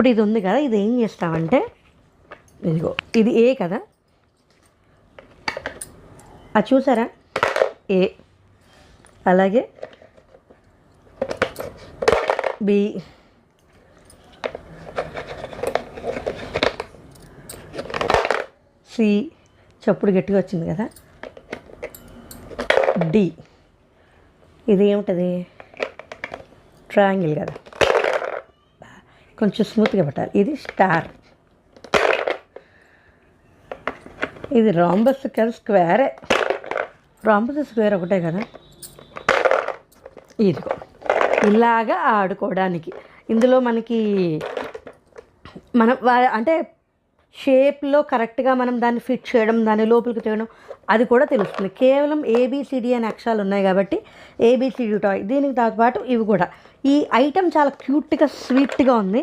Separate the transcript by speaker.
Speaker 1: ఇప్పుడు ఇది ఉంది కదా, ఇది ఏం చేస్తామంటే ఇదిగో ఇది ఏ కదా, అది చూసారా ఏ, అలాగే బి, సి, చప్పుడు గట్టిగా వచ్చింది కదా, డి, ఇది ఏముంటుంది ట్రయాంగిల్ కదా, కొంచెం స్మూత్గా పెట్టాలి, ఇది స్టార్, ఇది రాంబస్ కదా, స్క్వేరే, రాంబస్ స్క్వేర్ ఒకటే కదా, ఇదిగో ఇలాగా ఆడుకోవడానికి. ఇందులో మనకి మనం అంటే షేప్లో కరెక్ట్గా మనం దాన్ని ఫిట్ చేయడం, దాన్ని లోపలికి చేయడం అది కూడా తెలుస్తుంది. కేవలం ఏబిసిడి అనే అక్షరాలు ఉన్నాయి కాబట్టి ఏబిసిడి టాయ్. దీనికి దాంతో పాటు ఇవి కూడా. ఈ ఐటెం చాలా క్యూట్గా స్వీట్గా ఉంది.